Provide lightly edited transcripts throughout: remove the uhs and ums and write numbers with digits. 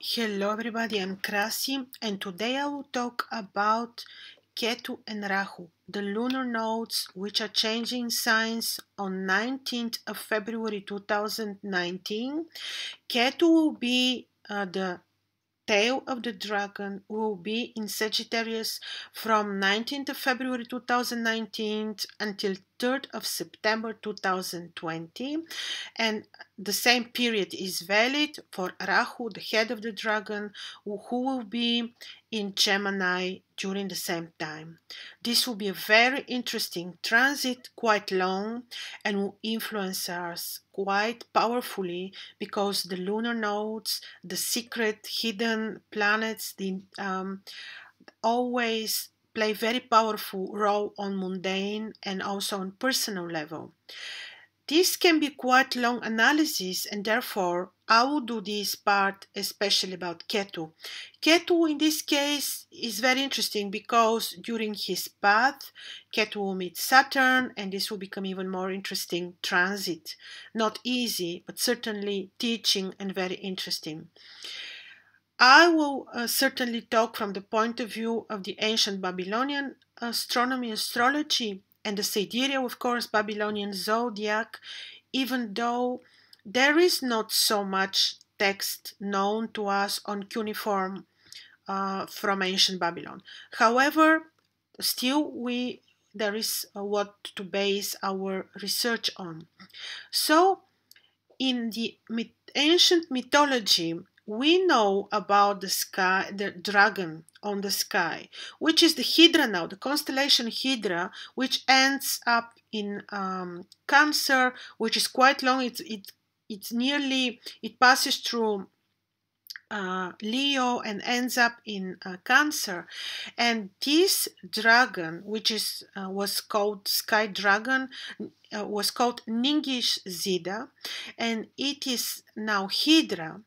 Hello everybody, I'm Krasi and today I will talk about Ketu and Rahu, the lunar nodes which are changing signs on 19th of February 2019. Ketu will be the tail of the dragon, will be in Sagittarius from 19th of February 2019 until 3rd of September 2020, and the same period is valid for Rahu, the head of the dragon, who will be in Gemini during the same time. This will be a very interesting transit, quite long, and will influence us quite powerfully because the lunar nodes, the secret hidden planets, always play very powerful role on mundane and also on personal level. This can be quite long analysis and therefore I will do this part especially about Ketu. Ketu in this case is very interesting because during his path Ketu will meet Saturn and this will become even more interesting transit. Not easy but certainly teaching and very interesting. I will certainly talk from the point of view of the ancient Babylonian astronomy, astrology, and the sidereal, of course, Babylonian zodiac, even though there is not so much text known to us on cuneiform from ancient Babylon. However, still there is what to base our research on. So, in the ancient mythology, we know about the sky, the dragon on the sky, which is the Hydra now, the constellation Hydra, which ends up in Cancer, which is quite long. It passes through Leo and ends up in Cancer, and this dragon, which was called Sky Dragon, was called Ningish Zida, and it is now Hydra.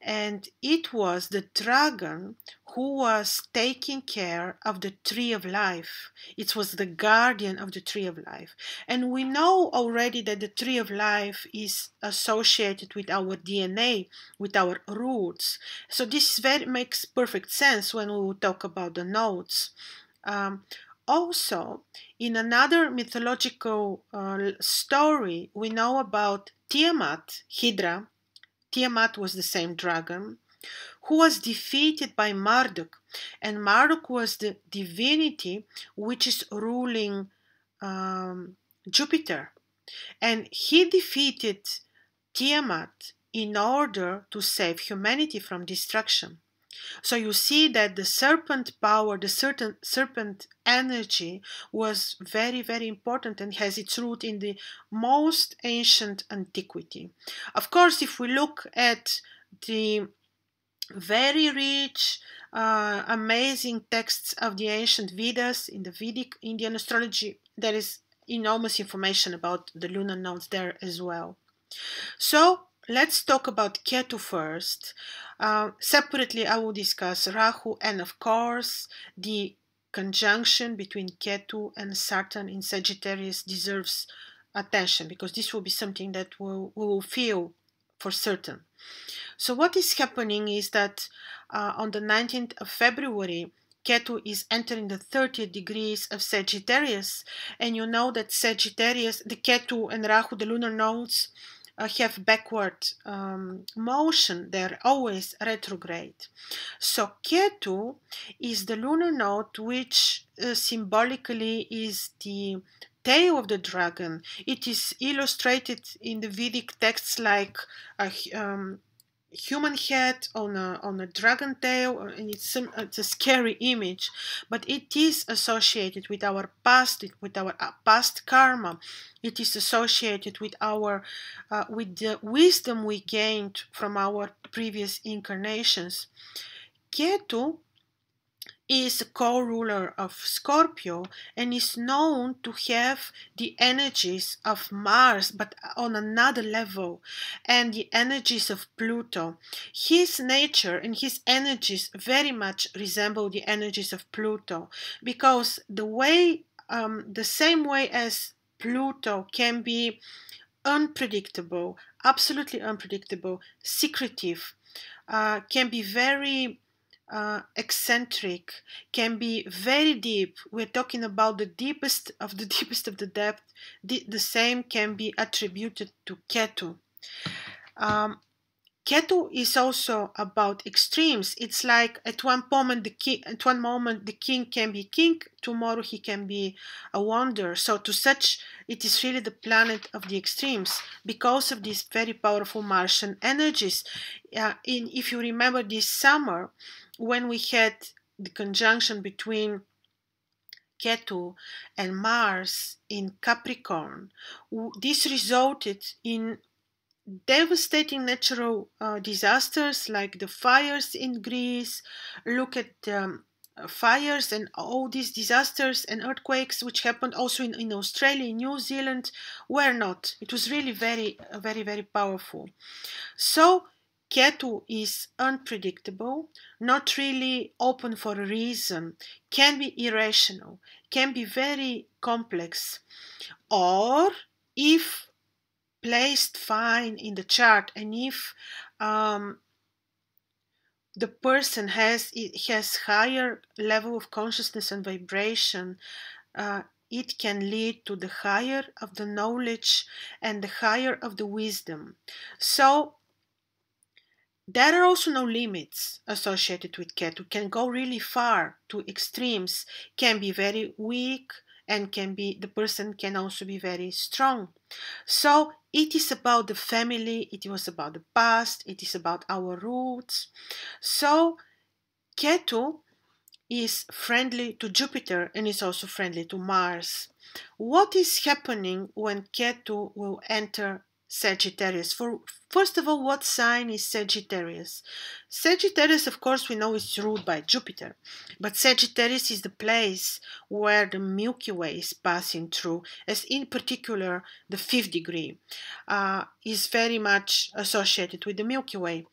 And it was the dragon who was taking care of the tree of life. It was the guardian of the tree of life. And we know already that the tree of life is associated with our DNA, with our roots. So this makes perfect sense when we will talk about the nodes. Also, in another mythological story, we know about Tiamat, Hydra. Tiamat was the same dragon who was defeated by Marduk, and Marduk was the divinity which is ruling Jupiter, and he defeated Tiamat in order to save humanity from destruction. So you see that the serpent power, the serpent energy was very, very important and has its root in the most ancient antiquity. Of course, if we look at the very rich, amazing texts of the ancient Vedas in the Vedic Indian astrology, there is enormous information about the lunar nodes there as well. So let's talk about Ketu first. Separately, I will discuss Rahu and, of course, the conjunction between Ketu and Saturn in Sagittarius deserves attention because this will be something that we will feel for certain. So what is happening is that on the 19th of February, Ketu is entering the 30 degrees of Sagittarius, and you know that Sagittarius, the Ketu and Rahu, the lunar nodes, have backward motion. They're always retrograde. So Ketu is the lunar node which symbolically is the tail of the dragon. It is illustrated in the Vedic texts like a human head on a dragon tail, and it's a scary image, but it is associated with our past, with our past karma. It is associated with our with the wisdom we gained from our previous incarnations. Ketu is a co-ruler of Scorpio and is known to have the energies of Mars but on another level, and the energies of Pluto. His nature and his energies very much resemble the energies of Pluto because the same way as Pluto can be unpredictable, absolutely unpredictable, secretive, can be very eccentric, can be very deep. We're talking about the deepest of the deepest of the depth. The same can be attributed to Ketu. Um, Ketu is also about extremes. It's like at one moment the king can be king, tomorrow he can be a wanderer. So to such, it is really the planet of the extremes because of these very powerful Martian energies. If you remember this summer, when we had the conjunction between Ketu and Mars in Capricorn, this resulted in devastating natural disasters like the fires in Greece. Look at fires and all these disasters and earthquakes which happened also in Australia, in New Zealand, were not. It was really very powerful. So Ketu is unpredictable, not really open for a reason, can be irrational, can be very complex, or if placed fine in the chart, and if the person has higher level of consciousness and vibration, it can lead to the higher of the knowledge and the higher of the wisdom. So there are also no limits associated with Ketu. Can go really far to extremes, can be very weak, and the person can also be very strong. So it is about the family, it was about the past, it is about our roots. So Ketu is friendly to Jupiter and is also friendly to Mars. What is happening when Ketu will enter Sagittarius? First of all, what sign is Sagittarius? Sagittarius, of course, we know is ruled by Jupiter, but Sagittarius is the place where the Milky Way is passing through, as in particular the fifth degree is very much associated with the Milky Way.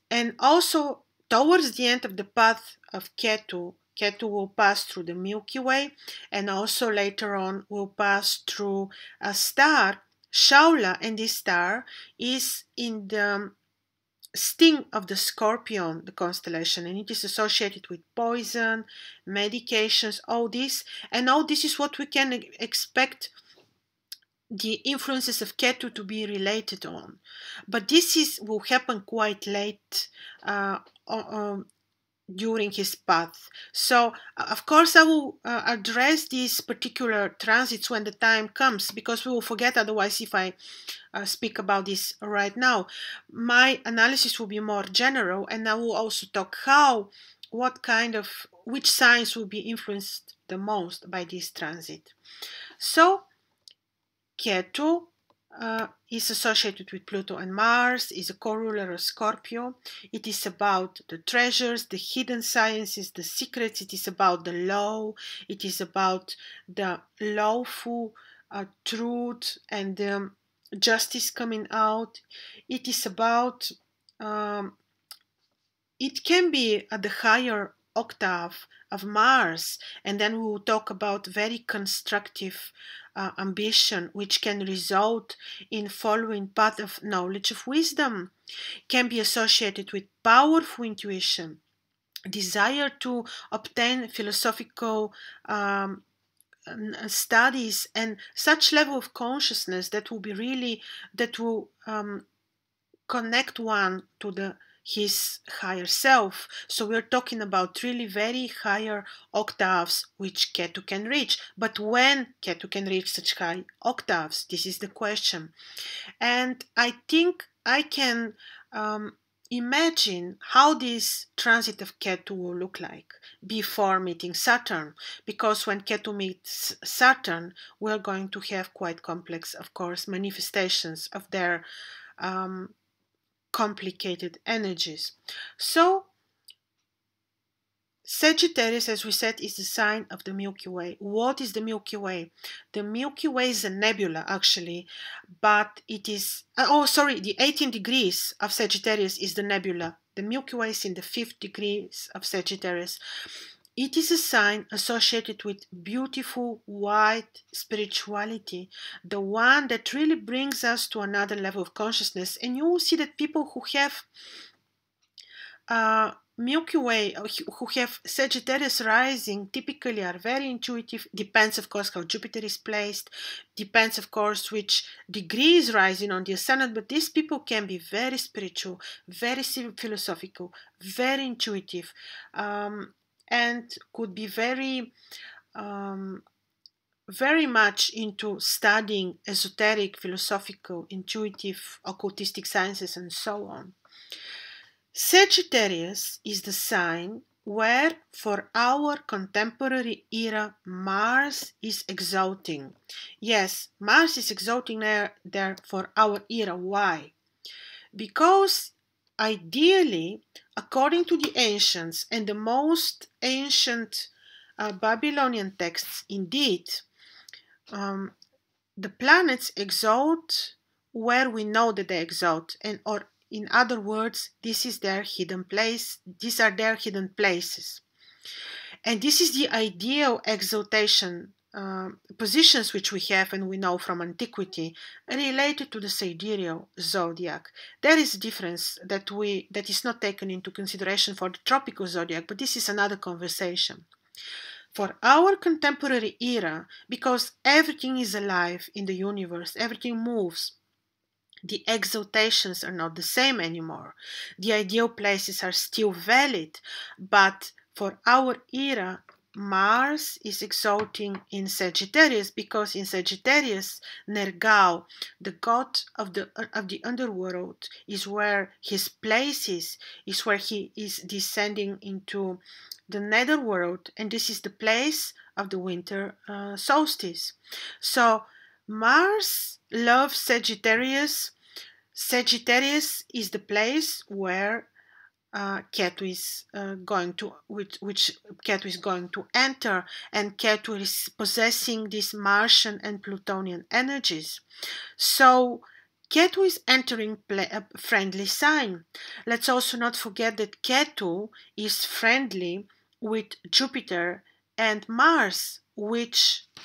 And also, towards the end of the path of Ketu, Ketu will pass through the Milky Way, and also later on will pass through a star, Shaula, and this star is in the sting of the Scorpion, the constellation, and it is associated with poison, medications, all this, and all this is what we can expect the influences of Ketu to be related on. But this will happen quite late during his path. So, of course, I will address these particular transits when the time comes, because we will forget otherwise if I speak about this right now. My analysis will be more general, and I will also talk which signs will be influenced the most by this transit. So, Ketu is associated with Pluto and Mars, is a co-ruler of Scorpio. It is about the treasures, the hidden sciences, the secrets. It is about the law. It is about the lawful truth and justice coming out. It is about, it can be at the higher octave of Mars, and then we will talk about very constructive ambition, which can result in following path of knowledge of wisdom, can be associated with powerful intuition, desire to obtain philosophical studies, and such level of consciousness that will connect one to his higher self. So we're talking about really very higher octaves which Ketu can reach. But when Ketu can reach such high octaves, this is the question. And I think I can imagine how this transit of Ketu will look like before meeting Saturn, because when Ketu meets Saturn, we're going to have quite complex, of course, manifestations of their complicated energies. So Sagittarius, as we said, is the sign of the Milky Way. What is the Milky Way? The Milky Way is a nebula, actually, but it is, the 18 degrees of Sagittarius is the nebula. The Milky Way is in the 5th degrees of Sagittarius. It is a sign associated with beautiful white spirituality, the one that really brings us to another level of consciousness. And you will see that people who have Milky Way, who have Sagittarius rising, typically are very intuitive. Depends, of course, how Jupiter is placed. Depends, of course, which degree is rising on the ascendant. But these people can be very spiritual, very philosophical, very intuitive, and could be very much into studying esoteric, philosophical, intuitive, occultistic sciences, and so on. Sagittarius is the sign where, for our contemporary era, Mars is exalting. Yes, Mars is exalting there for our era. Why? Because ideally, according to the ancients and the most ancient Babylonian texts, indeed, the planets exalt where we know that they exalt, or in other words, this is their hidden place. These are their hidden places, and this is the ideal exaltation positions which we have and we know from antiquity related to the sidereal zodiac. There is a difference that is not taken into consideration for the tropical zodiac, but this is another conversation. For our contemporary era, because everything is alive in the universe, everything moves, the exaltations are not the same anymore. The ideal places are still valid, but for our era, Mars is exalting in Sagittarius, because in Sagittarius, Nergal, the god of the underworld, is where his place is where he is descending into the netherworld, and this is the place of the winter solstice. So Mars loves Sagittarius. Sagittarius is the place where Ketu is going to, which Ketu is going to enter, and Ketu is possessing these Martian and Plutonian energies. So Ketu is entering a friendly sign. Let's also not forget that Ketu is friendly with Jupiter and Mars,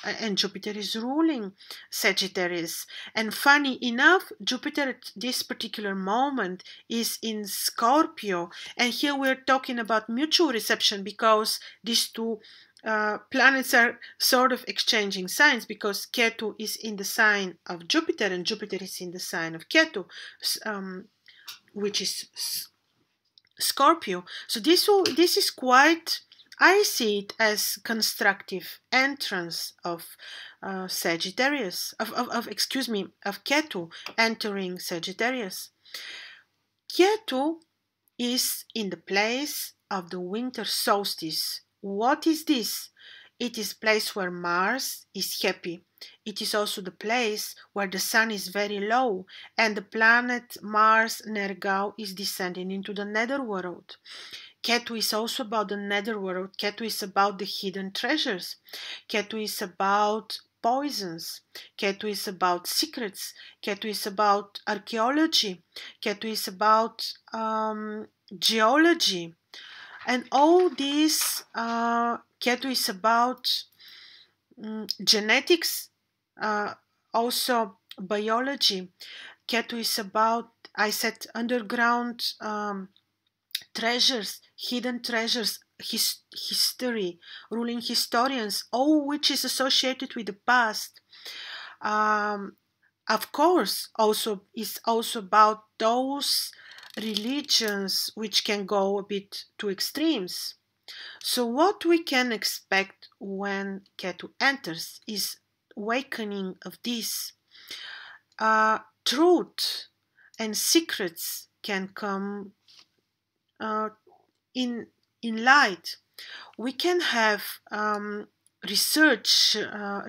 and Jupiter is ruling Sagittarius. And funny enough, Jupiter at this particular moment is in Scorpio, and here we're talking about mutual reception, because these two planets are sort of exchanging signs, because Ketu is in the sign of Jupiter and Jupiter is in the sign of Ketu, which is Scorpio. So this is quite, I see it as constructive entrance of Sagittarius, of Ketu entering Sagittarius. Ketu is in the place of the winter solstice. What is this? It is place where Mars is happy. It is also the place where the sun is very low and the planet Mars Nergal is descending into the netherworld. Ketu is also about the netherworld. Ketu is about the hidden treasures. Ketu is about poisons. Ketu is about secrets. Ketu is about archaeology. Ketu is about geology. And all this, Ketu is about genetics, also biology. Ketu is about, I said, underground treasures, hidden treasures, history, ruling historians, all which is associated with the past. Of course, is also about those religions which can go a bit to extremes. So what we can expect when Ketu enters is awakening of this. Truth and secrets can come in light. We can have research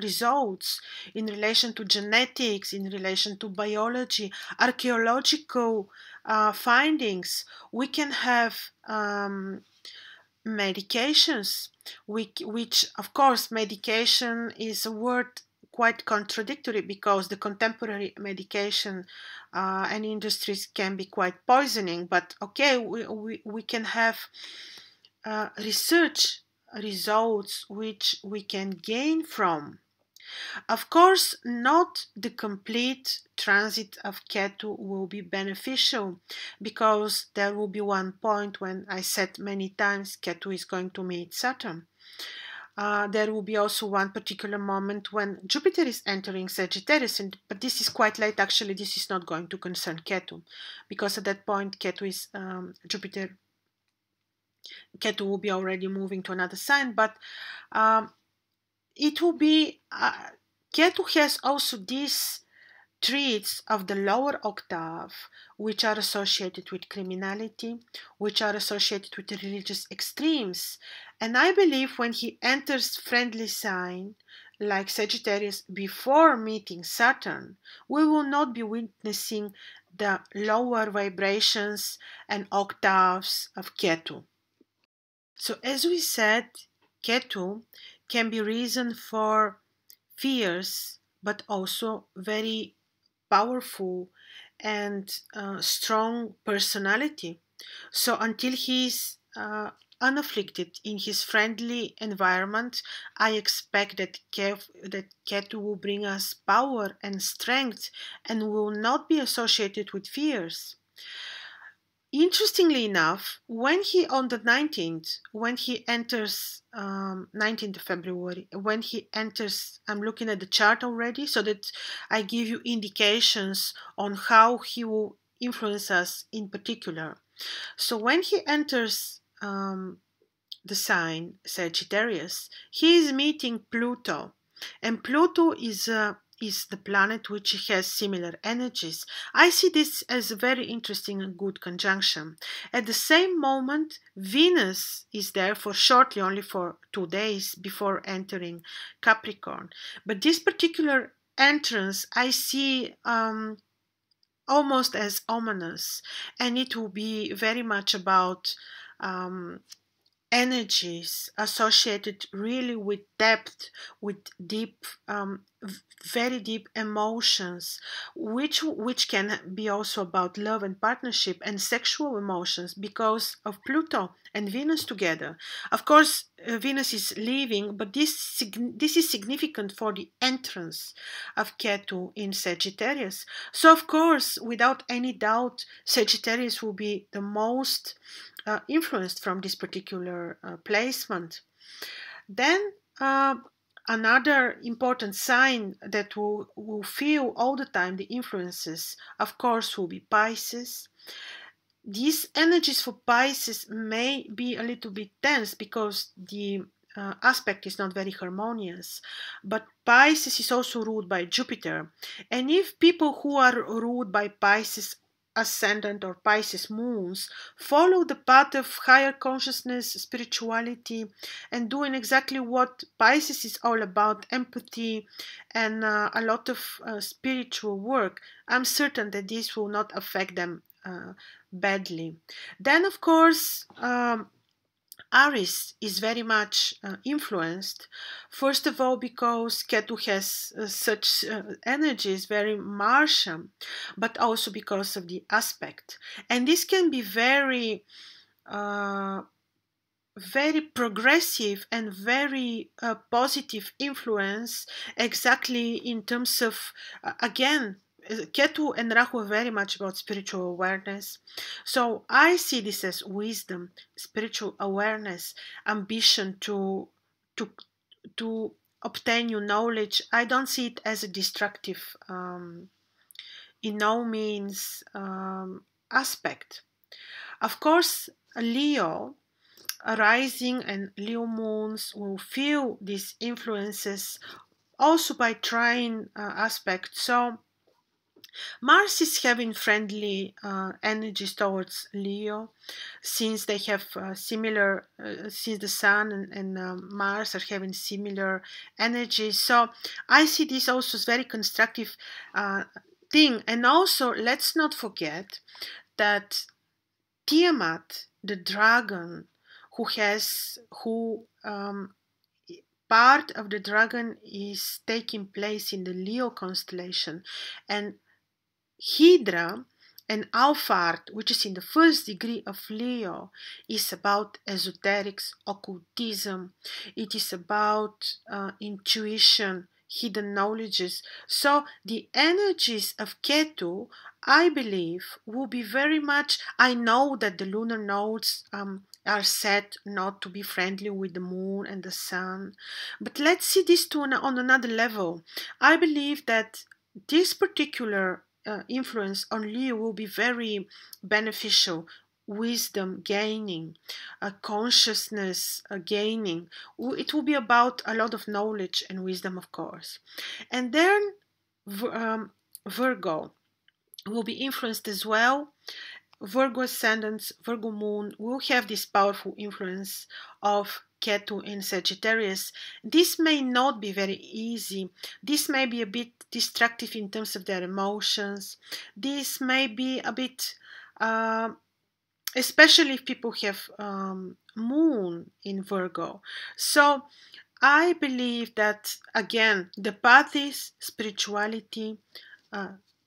results in relation to genetics, in relation to biology, archaeological findings. We can have medications, which of course medication is a word quite contradictory, because the contemporary medication and industries can be quite poisoning, but okay, we can have research results which we can gain from. Of course, not the complete transit of Ketu will be beneficial, because there will be one point when I said many times Ketu is going to meet Saturn. There will be also one particular moment when Jupiter is entering Sagittarius, but this is quite late. Actually, this is not going to concern Ketu, because at that point Ketu is Ketu will be already moving to another sign, but it will be Ketu has also these traits of the lower octave, which are associated with criminality, which are associated with the religious extremes. And I believe when he enters friendly sign like Sagittarius before meeting Saturn, we will not be witnessing the lower vibrations and octaves of Ketu. So as we said, Ketu can be reason for fears, but also very powerful and strong personality. So until he's unafflicted in his friendly environment, I expect that Ketu will bring us power and strength and will not be associated with fears. Interestingly enough, when he on the 19th, when he enters 19th of February, when he enters, I'm looking at the chart already so that I give you indications on how he will influence us in particular. So when he enters the sign Sagittarius, he is meeting Pluto, and Pluto is the planet which has similar energies. I see this as a very interesting and good conjunction. At the same moment, Venus is there for shortly, only for 2 days before entering Capricorn. But this particular entrance I see almost as ominous, and it will be very much about energies associated really with depth, with deep, very deep emotions, which can be also about love and partnership and sexual emotions because of Pluto and Venus together. Of course, Venus is leaving, but this is significant for the entrance of Ketu in Sagittarius. So, of course, without any doubt, Sagittarius will be the most influenced from this particular placement. Then another important sign that will feel all the time the influences, of course, will be Pisces. These energies for Pisces may be a little bit tense because the aspect is not very harmonious, but Pisces is also ruled by Jupiter, and if people who are ruled by Pisces ascendant or Pisces moons follow the path of higher consciousness, spirituality, and doing exactly what Pisces is all about, empathy and a lot of spiritual work, I'm certain that this will not affect them badly. Then, of course, Aries is very much influenced, first of all, because Ketu has such energies, very Martian, but also because of the aspect. And this can be very, very progressive and very positive influence, exactly in terms of, again, Ketu and Rahu are very much about spiritual awareness. So I see this as wisdom, spiritual awareness, ambition to to obtain new knowledge. I don't see it as a destructive, in no means, aspect. Of course, Leo rising and Leo moons will feel these influences also by trine aspects. So Mars is having friendly energies towards Leo, since they have similar, since the Sun and Mars are having similar energies. So I see this also as very constructive thing. And also, let's not forget that Tiamat, the dragon, who part of the dragon is taking place in the Leo constellation, and Hydra And Alphard, which is in the first degree of Leo, is about esoterics, occultism. It is about intuition, hidden knowledges. So the energies of Ketu, I believe, will be very much. I know that the lunar nodes are set not to be friendly with the moon and the sun, but let's see this on another level. I believe that this particular influence on Leo will be very beneficial. Wisdom gaining, consciousness gaining. It will be about a lot of knowledge and wisdom, of course. And then Virgo will be influenced as well. Virgo ascendants, Virgo moon will have this powerful influence of Ketu in Sagittarius. This may not be very easy. This may be a bit destructive in terms of their emotions. This may be a bit, especially if people have moon in Virgo. So I believe that, again, the path is spirituality,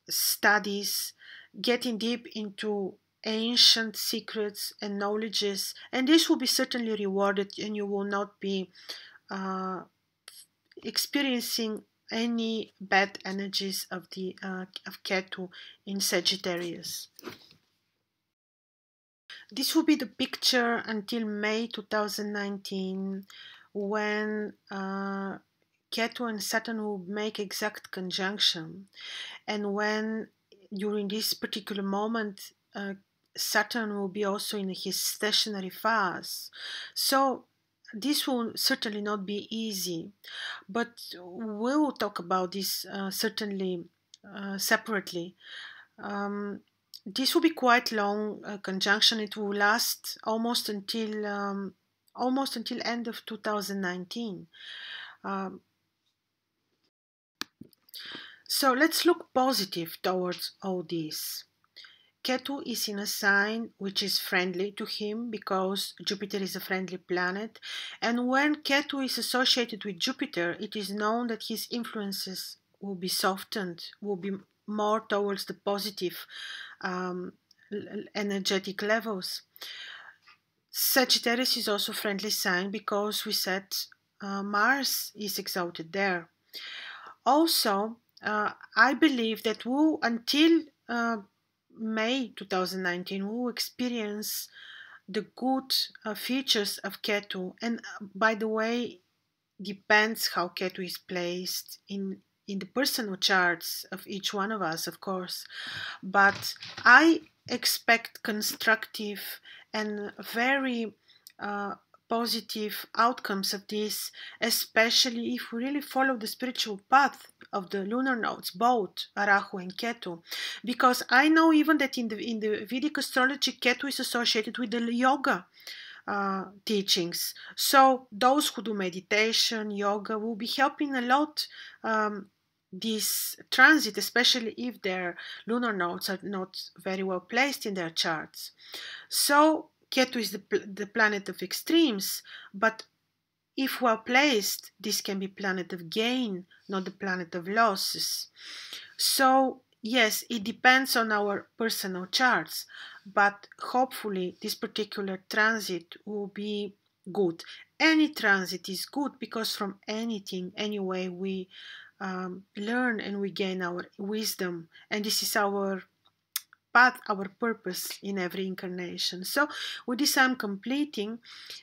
studies, getting deep into ancient secrets and knowledges, and this will be certainly rewarded, and you will not be uh, experiencing any bad energies of the of Ketu in Sagittarius. This will be the picture until May 2019, when Ketu and Saturn will make exact conjunction, and when during this particular moment Saturn will be also in his stationary phase. So this will certainly not be easy, but we will talk about this certainly separately. This will be quite long conjunction. It will last almost until end of 2019. So let's look positive towards all this. Ketu is in a sign which is friendly to him because Jupiter is a friendly planet, and when Ketu is associated with Jupiter, it is known that his influences will be softened, will be more towards the positive energetic levels. Sagittarius is also a friendly sign because we said Mars is exalted there. Also, I believe that we'll, until May 2019, we'll experience the good features of Ketu. And by the way, depends how Ketu is placed in the personal charts of each one of us, of course. But I expect constructive and very positive outcomes of this, especially if we really follow the spiritual path of the lunar nodes, both Rahu and Ketu. Because I know even that in the Vedic astrology, Ketu is associated with the yoga teachings. So those who do meditation, yoga, will be helping a lot this transit, especially if their lunar nodes are not very well placed in their charts. So Ketu is the planet of extremes, but if well placed, this can be planet of gain, not the planet of losses. So yes, it depends on our personal charts, but hopefully this particular transit will be good. Any transit is good because from anything, anyway, we learn and we gain our wisdom, and this is our path, our purpose in every incarnation. So with this I'm completing,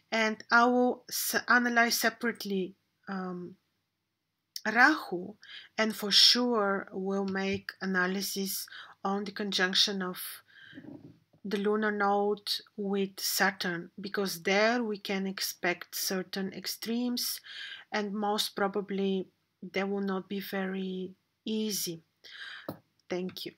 and I will analyze separately Rahu, and for sure we'll make analysis on the conjunction of the lunar node with Saturn, because there we can expect certain extremes, and most probably they will not be very easy. Thank you.